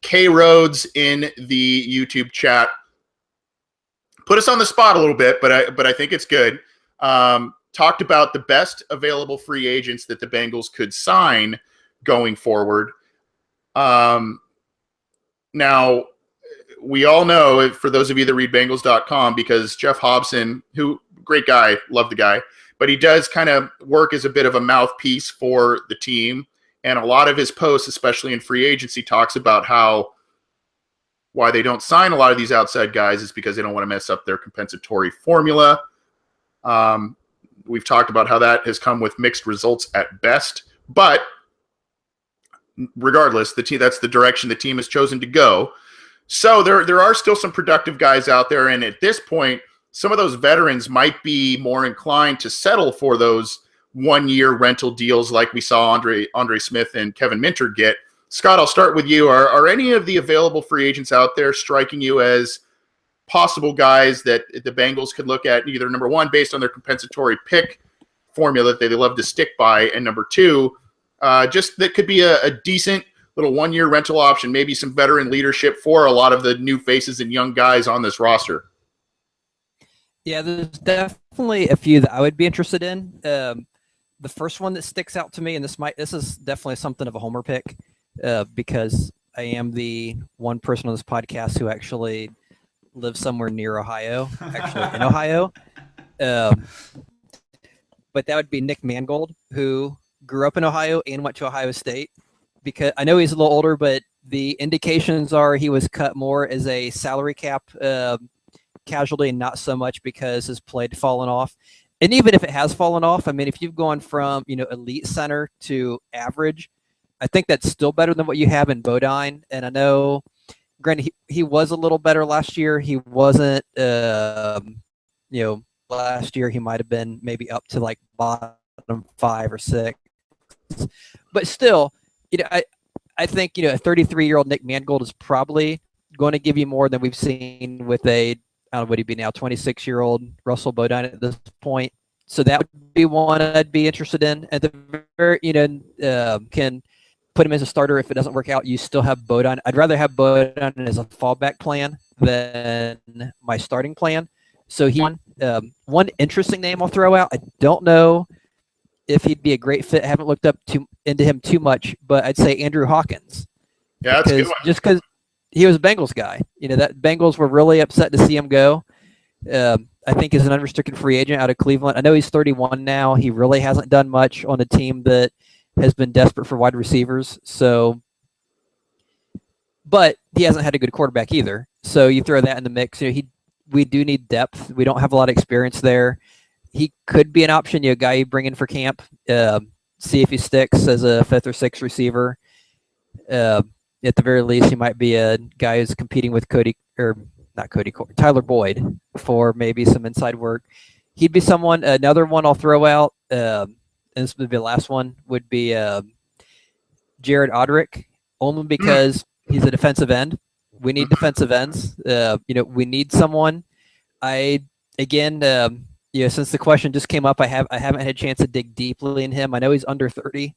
K Rhodes in the YouTube chat put us on the spot a little bit, but I think it's good. Talked about the best available free agents that the Bengals could sign going forward. Now, we all know, for those of you that read Bengals.com, because Jeff Hobson, who, great guy, love the guy, but he does kind of work as a bit of a mouthpiece for the team. And a lot of his posts, especially in free agency, talks about why they don't sign a lot of these outside guys is because they don't want to mess up their compensatory formula. We've talked about how that has come with mixed results at best. But regardless, that's the direction the team has chosen to go. So there are still some productive guys out there. And at this point, some of those veterans might be more inclined to settle for those one-year rental deals like we saw Andre Smith and Kevin Minter get. Scott, I'll start with you. Are any of the available free agents out there striking you as possible guys that the Bengals could look at, either number one, based on their compensatory pick formula that they love to stick by, and number two, just that could be a decent little one-year rental option, maybe some veteran leadership for a lot of the new faces and young guys on this roster? Yeah, there's definitely a few that I would be interested in. The first one that sticks out to me, and this is definitely something of a homer pick, because I am the one person on this podcast who actually lives somewhere near Ohio, actually in Ohio. But that would be Nick Mangold, who grew up in Ohio and went to Ohio State. Because I know he's a little older, but the indications are he was cut more as a salary cap casualty and not so much because his play had fallen off. And even if it has fallen off, I mean, if you've gone from, elite center to average, I think that's still better than what you have in Bodine. And I know, granted, he was a little better last year. He wasn't, last year he might have been maybe up to like bottom 5 or 6. But still, I think, a 33-year-old Nick Mangold is probably going to give you more than we've seen with I don't know what he'd be now, 26-year-old Russell Bodine at this point. So that would be one I'd be interested in. At the very, can put him as a starter if it doesn't work out. You still have Bodine. I'd rather have Bodine as a fallback plan than my starting plan. So one interesting name I'll throw out. I don't know if he'd be a great fit. I haven't looked up into him too much, but I'd say Andrew Hawkins. Yeah, that's a good one. Just because he was a Bengals guy. That Bengals were really upset to see him go. I think he's an unrestricted free agent out of Cleveland. I know he's 31 now. He really hasn't done much on a team that has been desperate for wide receivers. But he hasn't had a good quarterback either. So you throw that in the mix. We do need depth. We don't have a lot of experience there. He could be an option, a guy you bring in for camp, see if he sticks as a 5th or 6th receiver. At the very least, he might be a guy who's competing with Tyler Boyd for maybe some inside work. He'd be someone. Another one I'll throw out, and this would be the last one, would be Jared Odrick, only because he's a defensive end. We need defensive ends. We need someone. Since the question just came up, I haven't had a chance to dig deeply in him. I know he's under 30.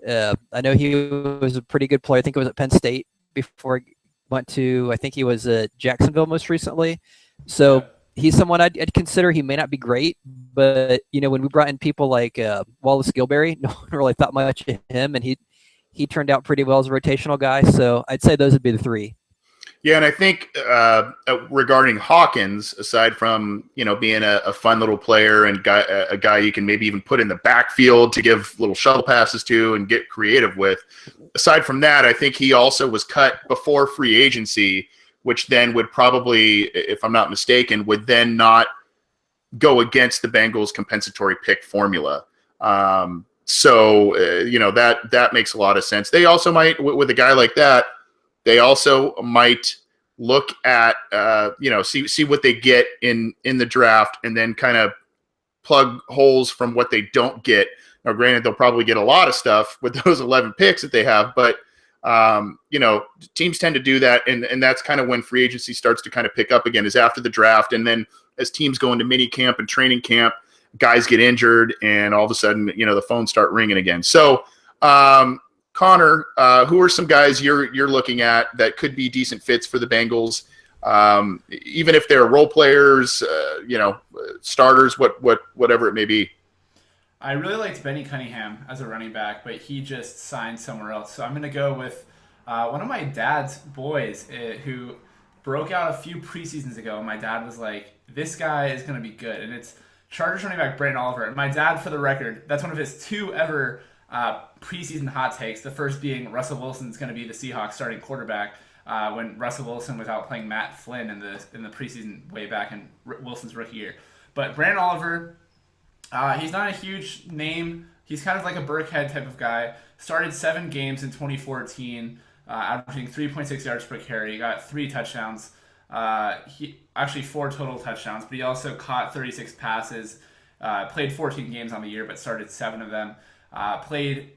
I know he was a pretty good player. I think it was at Penn State before he went to, I think he was at Jacksonville most recently. So he's someone I'd consider. He may not be great, but, when we brought in people like Wallace Gilberry, no one really thought much of him, and he turned out pretty well as a rotational guy. So I'd say those would be the three. Yeah, and I think regarding Hawkins, aside from being a fun little player and a guy you can maybe even put in the backfield to give little shuttle passes to and get creative with, aside from that, I think he also was cut before free agency, which then would probably, if I'm not mistaken, would then not go against the Bengals' compensatory pick formula. That makes a lot of sense. They also might, with a guy like that, they also might look at, see what they get in the draft and then kind of plug holes from what they don't get. Now, granted, they'll probably get a lot of stuff with those 11 picks that they have, but, teams tend to do that. And that's kind of when free agency starts to kind of pick up again, is after the draft. And then as teams go into mini camp and training camp, guys get injured and all of a sudden, the phones start ringing again. So, Connor, who are some guys you're looking at that could be decent fits for the Bengals, even if they're role players, starters, whatever it may be? I really liked Benny Cunningham as a running back, but he just signed somewhere else. So I'm going to go with one of my dad's boys who broke out a few preseasons ago. My dad was like, this guy is going to be good. And it's Chargers running back Brandon Oliver. And my dad, for the record, that's one of his 2 ever preseason hot takes. The first being Russell Wilson's going to be the Seahawks starting quarterback when Russell Wilson was out playing Matt Flynn in the preseason way back in Wilson's rookie year. But Brandon Oliver, he's not a huge name. He's kind of like a Burkhead type of guy. Started 7 games in 2014, averaging 3.6 yards per carry. He got 3 touchdowns. He actually 4 total touchdowns, but he also caught 36 passes. Played 14 games on the year, but started 7 of them. Played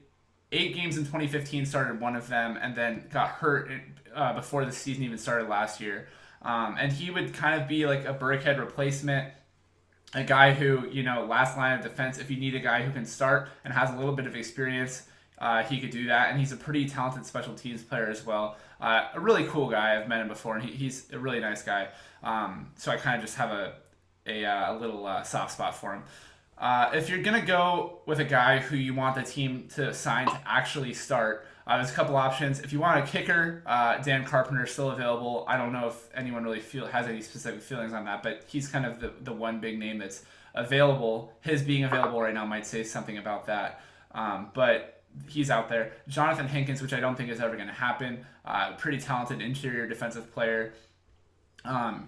8 games in 2015, started 1 of them, and then got hurt before the season even started last year. And he would kind of be like a Burkhead replacement. A guy who, last line of defense, if you need a guy who can start and has a little bit of experience, he could do that. And he's a pretty talented special teams player as well. A really cool guy. I've met him before, and he's a really nice guy. So I kind of just have a little soft spot for him. If you're going to go with a guy who you want the team to sign to actually start, there's a couple options. If you want a kicker, Dan Carpenter is still available. I don't know if anyone really has any specific feelings on that, but he's kind of the one big name that's available. His being available right now might say something about that. But he's out there. Jonathan Hankins, which I don't think is ever going to happen. Pretty talented interior defensive player.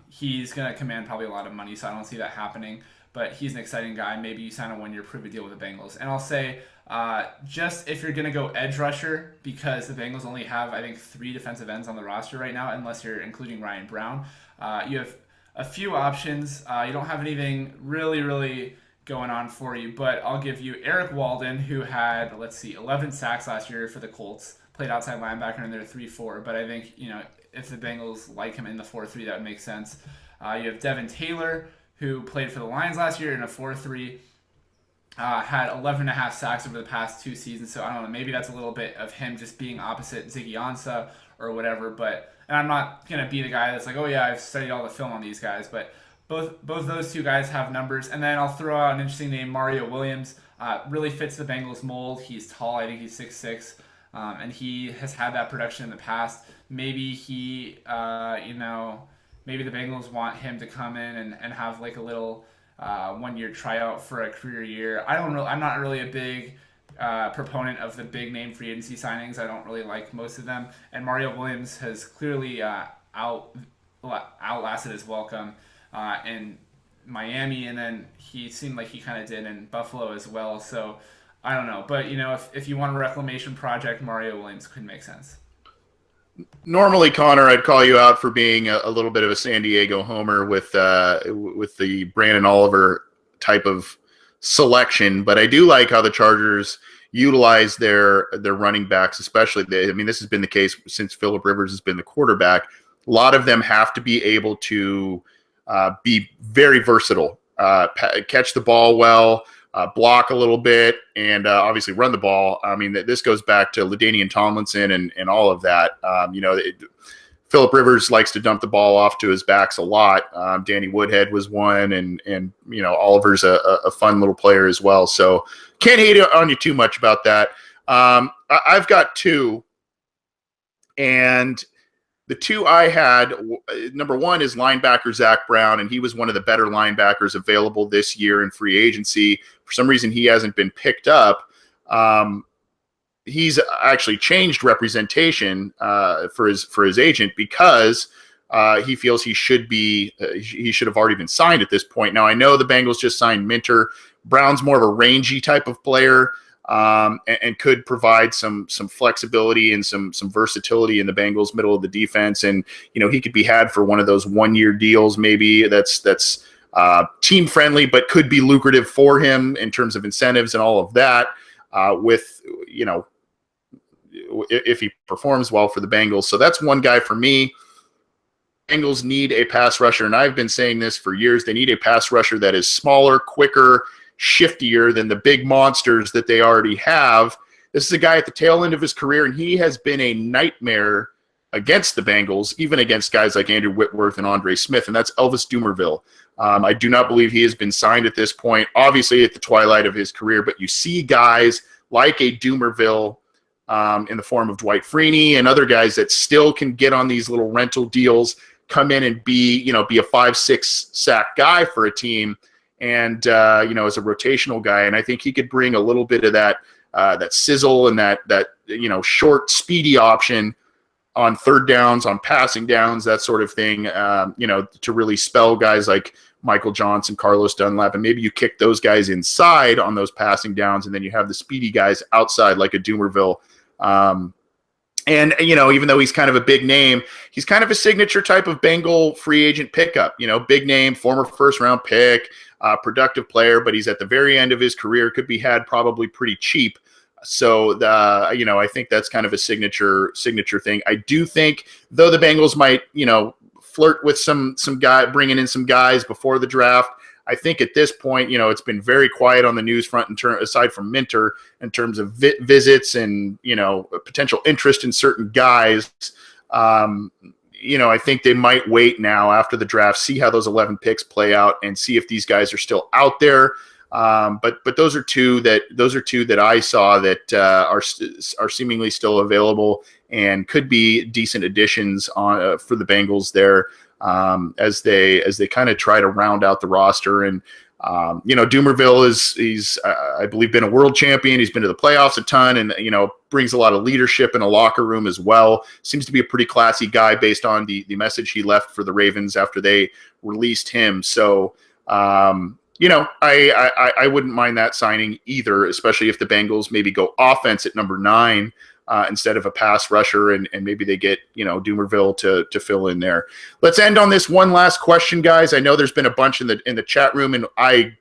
He's going to command probably a lot of money, so I don't see that happening. But he's an exciting guy. Maybe you sign a 1-year prove deal with the Bengals. And I'll say, just if you're going to go edge rusher, because the Bengals only have, I think, 3 defensive ends on the roster right now, unless you're including Ryan Brown. You have a few options. You don't have anything really going on for you, but I'll give you Eric Walden, who had, 11 sacks last year for the Colts, played outside linebacker in their 3-4, but I think, if the Bengals like him in the 4-3, that would make sense. You have Devin Taylor, who played for the Lions last year in a 4-3, had 11.5 sacks over the past 2 seasons, so I don't know, maybe that's a little bit of him just being opposite Ziggy Ansah or whatever, and I'm not going to be the guy that's like, oh yeah, I've studied all the film on these guys, but both those 2 guys have numbers. And then I'll throw out an interesting name, Mario Williams. Really fits the Bengals mold. He's tall. I think he's 6'6", and he has had that production in the past. Maybe maybe the Bengals want him to come in and have like a little 1-year tryout for a career year. I'm not really a big proponent of the big name free agency signings. I don't really like most of them. And Mario Williams has clearly outlasted his welcome in Miami, and then he seemed like he kind of did in Buffalo as well. So I don't know, but if you want a reclamation project, Mario Williams could make sense. Normally, Connor, I'd call you out for being a little bit of a San Diego homer with the Brandon Oliver type of selection, but I do like how the Chargers utilize their running backs, especially. This has been the case since Phillip Rivers has been the quarterback. A lot of them have to be able to be very versatile, catch the ball well, block a little bit, and obviously run the ball. This goes back to LaDainian Tomlinson and all of that. Phillip Rivers likes to dump the ball off to his backs a lot. Danny Woodhead was one, and Oliver's a fun little player as well. So can't hate on you too much about that. I've got 2, and the 2 I had, number 1 is linebacker Zach Brown, and he was one of the better linebackers available this year in free agency. For some reason, he hasn't been picked up. He's actually changed representation for his agent because he feels he should have already been signed at this point. Now, I know the Bengals just signed Minter. Brown's more of a rangy type of player. And could provide some flexibility and some versatility in the Bengals' middle of the defense. And he could be had for one of those 1-year deals, maybe that's team friendly, but could be lucrative for him in terms of incentives and all of that. If he performs well for the Bengals, so that's one guy for me. Bengals need a pass rusher, and I've been saying this for years. They need a pass rusher that is smaller, quicker, shiftier than the big monsters that they already have. This is a guy at the tail end of his career, and he has been a nightmare against the Bengals, even against guys like Andrew Whitworth and Andre Smith, and that's Elvis Dumervil. I do not believe he has been signed at this point, obviously at the twilight of his career, but you see guys like a Dumervil in the form of Dwight Freeney and other guys that still can get on these little rental deals, come in and be a 5-6 sack guy for a team, and as a rotational guy. And I think he could bring a little bit of that sizzle and that short, speedy option on third downs, on passing downs, that sort of thing, to really spell guys like Michael Johnson, Carlos Dunlap, and maybe you kick those guys inside on those passing downs, and then you have the speedy guys outside like a Dumervil. Even though he's kind of a big name, he's kind of a signature type of Bengal free agent pickup, big name, former first-round pick, productive player, but he's at the very end of his career, could be had probably pretty cheap. So, I think that's kind of a signature thing. I do think, though, the Bengals might, flirt with some guy, bringing in some guys before the draft. I think at this point, it's been very quiet on the news front aside from Minter in terms of visits and, potential interest in certain guys. I think they might wait now after the draft, see how those 11 picks play out, and see if these guys are still out there. But those are two that I saw that are seemingly still available and could be decent additions for the Bengals there as they kind of try to round out the roster. And Dumervil he's I believe been a world champion. He's been to the playoffs a ton, and brings a lot of leadership in a locker room as well. Seems to be a pretty classy guy based on the message he left for the Ravens after they released him. So. I wouldn't mind that signing either, especially if the Bengals maybe go offense at number 9 instead of a pass rusher, and maybe they get, Dumervil to fill in there. Let's end on this one last question, guys. I know there's been a bunch in the chat room, and I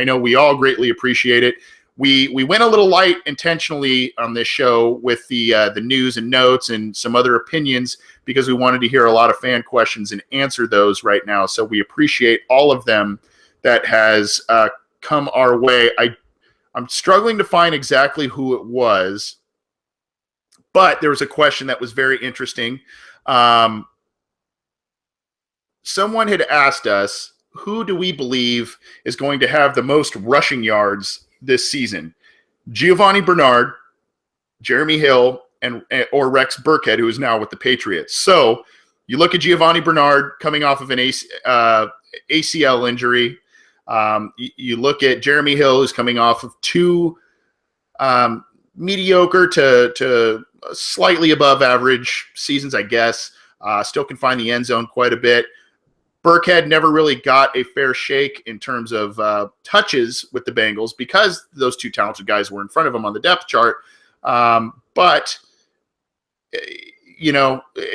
know we all greatly appreciate it. We went a little light intentionally on this show with the news and notes and some other opinions because we wanted to hear a lot of fan questions and answer those right now. So we appreciate all of them that has come our way. I'm struggling to find exactly who it was, but there was a question that was very interesting. Someone had asked us, who do we believe is going to have the most rushing yards this season? Giovani Bernard, Jeremy Hill, or Rex Burkhead, who is now with the Patriots. So you look at Giovani Bernard coming off of an ACL injury. You look at Jeremy Hill, who's coming off of 2 mediocre to slightly above average seasons, I guess. Still can find the end zone quite a bit. Burkhead never really got a fair shake in terms of touches with the Bengals because those 2 talented guys were in front of him on the depth chart. But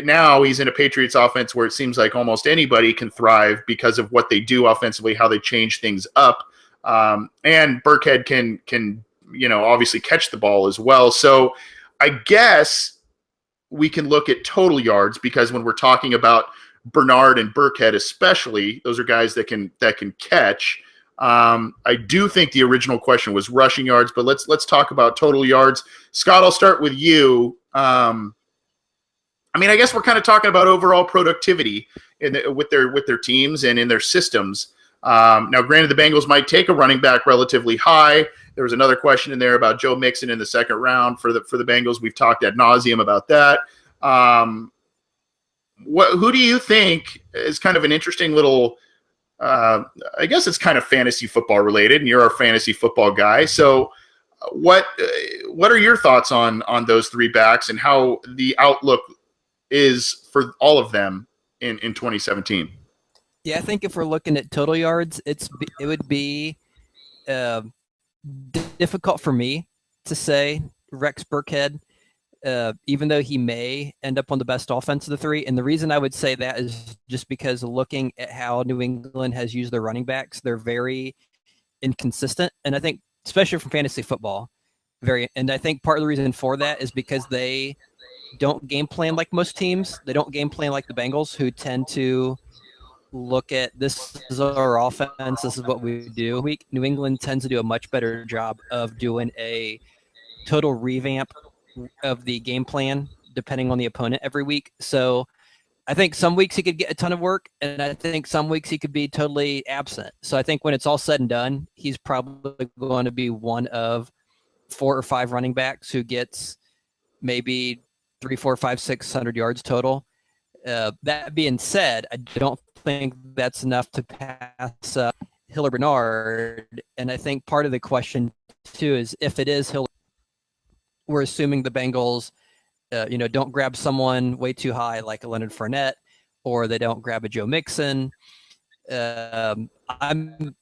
now he's in a Patriots offense where it seems like almost anybody can thrive because of what they do offensively, how they change things up. And Burkhead can obviously catch the ball as well. So I guess we can look at total yards because when we're talking about Bernard and Burkhead especially, those are guys that can catch. I do think the original question was rushing yards, but let's talk about total yards. Scott, I'll start with you. I guess we're kind of talking about overall productivity with their teams and in their systems. Now, granted, the Bengals might take a running back relatively high. There was another question in there about Joe Mixon in the second round for the Bengals. We've talked ad nauseum about that. Who do you think is kind of an interesting little? I guess it's kind of fantasy football related, and you're our fantasy football guy. So, what are your thoughts on those 3 backs and how the outlook is for all of them in 2017? Yeah, I think if we're looking at total yards, it would be difficult for me to say Rex Burkhead, even though he may end up on the best offense of the 3. And the reason I would say that is just because looking at how New England has used their running backs, they're very inconsistent. And I think, especially from fantasy football, and I think part of the reason for that is because they don't game plan like most teams. They don't game plan like the Bengals, who tend to look at this is our offense, this is what we do. New England tends to do a much better job of doing a total revamp of the game plan depending on the opponent every week. So I think some weeks he could get a ton of work, and I think some weeks he could be totally absent. So I think when it's all said and done, he's probably going to be one of 4 or 5 running backs who gets maybe 3, 4, 5, 600 yards total. That being said, I don't think that's enough to pass Hill or Bernard. And I think part of the question too is if it is Hill, we're assuming the Bengals, don't grab someone way too high like a Leonard Fournette, or they don't grab a Joe Mixon. I'm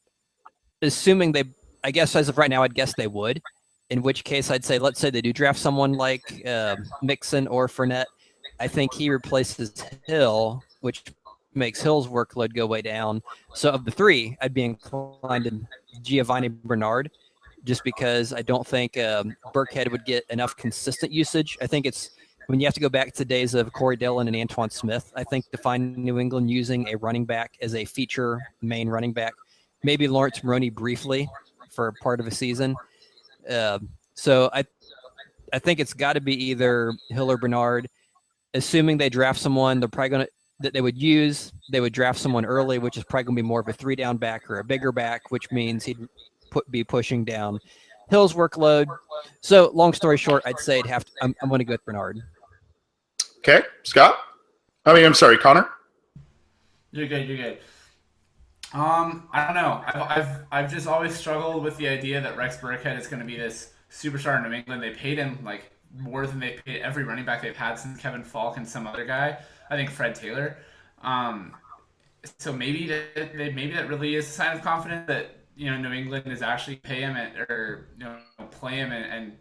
assuming I guess as of right now, I'd guess they would. In which case, I'd say, let's say they do draft someone like Mixon or Fournette. I think he replaces Hill, which makes Hill's workload go way down. So of the 3, I'd be inclined to Giovani Bernard, just because I don't think Burkhead would get enough consistent usage. I think it's when you have to go back to the days of Corey Dillon and Antoine Smith, I think to find New England using a running back as a feature main running back, maybe Lawrence Maroney briefly for part of a season. So I think it's got to be either Hill or Bernard. Assuming they draft someone, they're probably they would draft someone early, which is probably going to be more of a 3-down back or a bigger back, which means he'd be pushing down Hill's workload. So long story short, I'd say I'm going to go with Bernard. Okay, Scott. I'm sorry, Connor. You're good. I don't know. I've just always struggled with the idea that Rex Burkhead is going to be this superstar in New England. They paid him like more than they paid every running back they've had since Kevin Falk and some other guy. I think Fred Taylor. So maybe that really is a sign of confidence that New England is actually pay him or play him and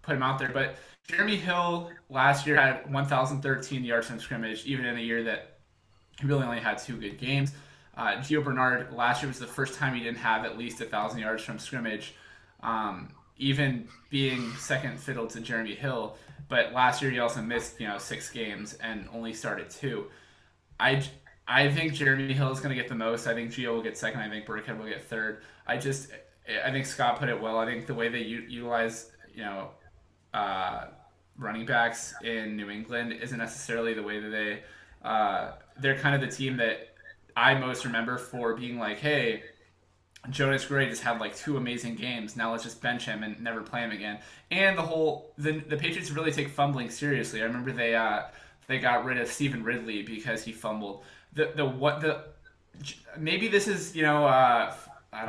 put him out there. But Jeremy Hill last year had 1,013 yards from scrimmage, even in a year that he really only had 2 good games. Gio Bernard last year was the first time he didn't have at least 1,000 yards from scrimmage, even being second fiddle to Jeremy Hill. But last year he also missed 6 games and only started 2. I think Jeremy Hill is going to get the most. I think Gio will get second. I think Burkhead will get third. I think Scott put it well. I think the way they utilize running backs in New England isn't necessarily the way that they're kind of the team that I most remember for being like, hey, Jonas Gray just had like 2 amazing games. Now let's just bench him and never play him again. And the Patriots really take fumbling seriously. I remember they got rid of Stephen Ridley because he fumbled. Maybe this is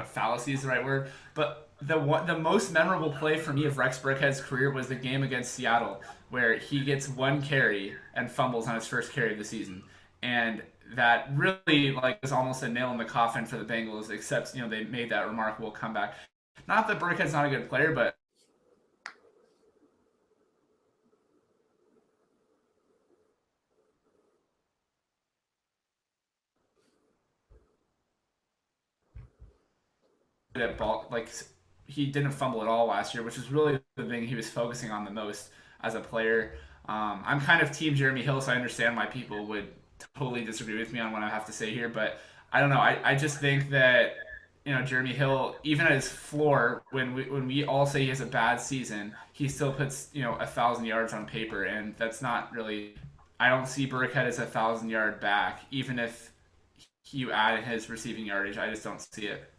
fallacy is the right word, but the most memorable play for me of Rex Burkhead's career was the game against Seattle, where he gets 1 carry and fumbles on his first carry of the season, and that really was almost a nail in the coffin for the Bengals. Except they made that remarkable comeback. Not that Burkhead's not a good player, but that ball, he didn't fumble at all last year, which is really the thing he was focusing on the most as a player. I'm kind of team Jeremy Hill, so I understand why people would totally disagree with me on what I have to say here, but I don't know. I just think that Jeremy Hill, even at his floor, when we all say he has a bad season, he still puts 1,000 yards on paper, and that's not really. I don't see Burkhead as 1,000-yard back, even if you add his receiving yardage. I just don't see it.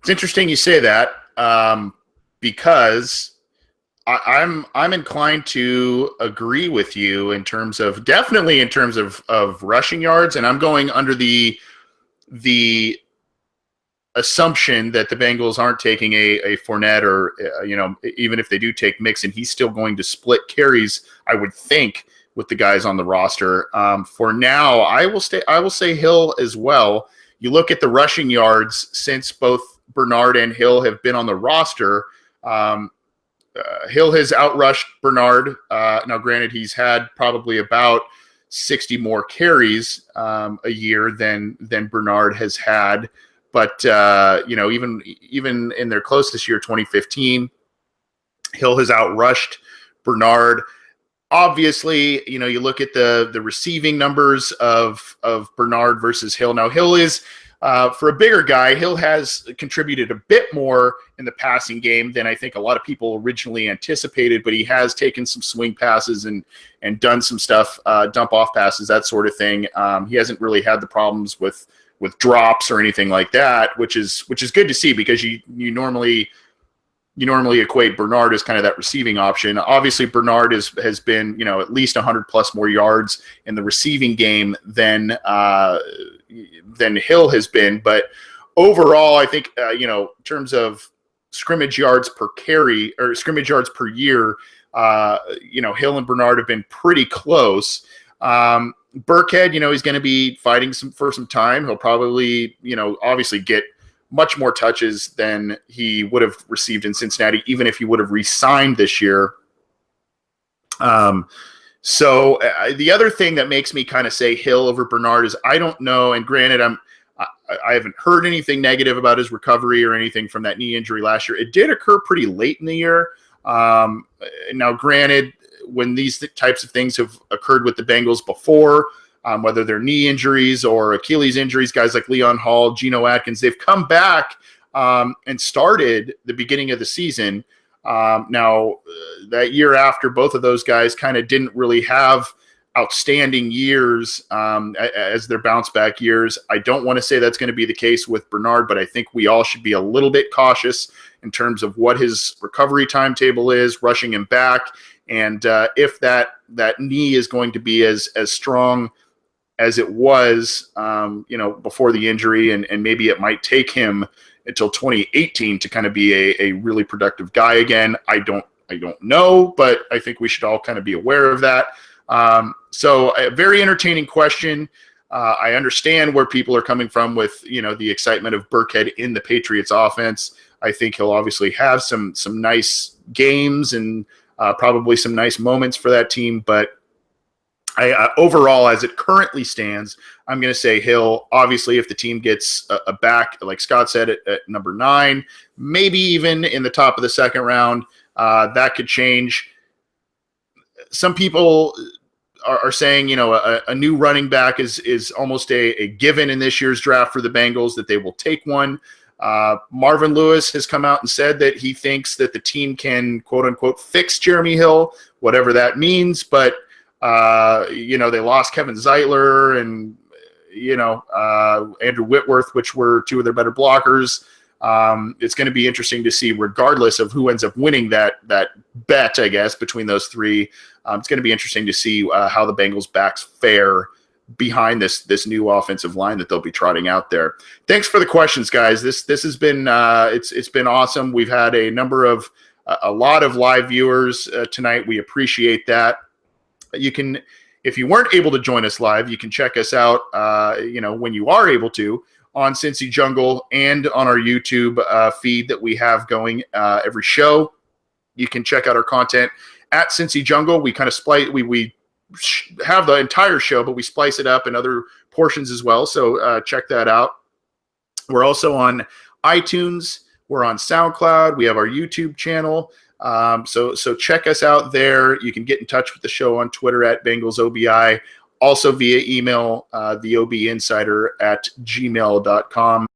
It's interesting you say that because I'm inclined to agree with you definitely in terms of rushing yards, and I'm going under the assumption that the Bengals aren't taking a Fournette or even if they do take Mixon, he's still going to split carries, I would think, with the guys on the roster. For now, I will say Hill as well. You look at the rushing yards since both Bernard and Hill have been on the roster. Hill has outrushed Bernard. Now, granted, he's had probably about 60 more carries a year than Bernard has had. But even in their closest year, 2015, Hill has outrushed Bernard. Obviously, you look at the receiving numbers of Bernard versus Hill. Now, Hill is For a bigger guy, Hill has contributed a bit more in the passing game than I think a lot of people originally anticipated, but he has taken some swing passes and done some stuff, dump off passes, that sort of thing. He hasn't really had the problems with drops or anything like that, which is good to see, because you normally equate Bernard as kind of that receiving option. Obviously, Bernard has been, at least 100 plus more yards in the receiving game than Hill has been. But overall, I think, in terms of scrimmage yards per carry or scrimmage yards per year, Hill and Bernard have been pretty close. Burkhead, he's going to be fighting for some time. He'll probably, obviously get much more touches than he would have received in Cincinnati, even if he would have re-signed this year. So the other thing that makes me kind of say Hill over Bernard is I don't know, and granted, I haven't heard anything negative about his recovery or anything from that knee injury last year. It did occur pretty late in the year. Now, granted, when these types of things have occurred with the Bengals before, whether they're knee injuries or Achilles injuries, guys like Leon Hall, Geno Atkins, they've come back and started the beginning of the season. That year after, both of those guys kind of didn't really have outstanding years as their bounce back years. I don't want to say that's going to be the case with Bernard, but I think we all should be a little bit cautious in terms of what his recovery timetable is, rushing him back, and if that knee is going to be as strong as it was, before the injury, and maybe it might take him until 2018 to kind of be a really productive guy again. I don't know, but I think we should all kind of be aware of that. So a very entertaining question. I understand where people are coming from with, the excitement of Burkhead in the Patriots offense. I think he'll obviously have some nice games and probably some nice moments for that team, but overall, as it currently stands, I'm going to say Hill. Obviously, if the team gets a back, like Scott said, at number 9, maybe even in the top of the second round, that could change. Some people are saying, a new running back is almost a given in this year's draft for the Bengals, that they will take one. Marvin Lewis has come out and said that he thinks that the team can, quote unquote, fix Jeremy Hill, whatever that means, but they lost Kevin Zeitler and, Andrew Whitworth, which were two of their better blockers. It's going to be interesting to see, regardless of who ends up winning that bet, I guess, between those three. It's going to be interesting to see how the Bengals backs fare behind this new offensive line that they'll be trotting out there. Thanks for the questions, guys. This has been it's been awesome. We've had a lot of live viewers tonight. We appreciate that. You can, if you weren't able to join us live, you can check us out, when you are able to, on Cincy Jungle and on our YouTube feed that we have going every show. You can check out our content at Cincy Jungle. We kind of we have the entire show, but we splice it up in other portions as well. So check that out. We're also on iTunes. We're on SoundCloud. We have our YouTube channel. So check us out there. You can get in touch with the show on Twitter at BengalsOBI, also via email, theobinsider@gmail.com.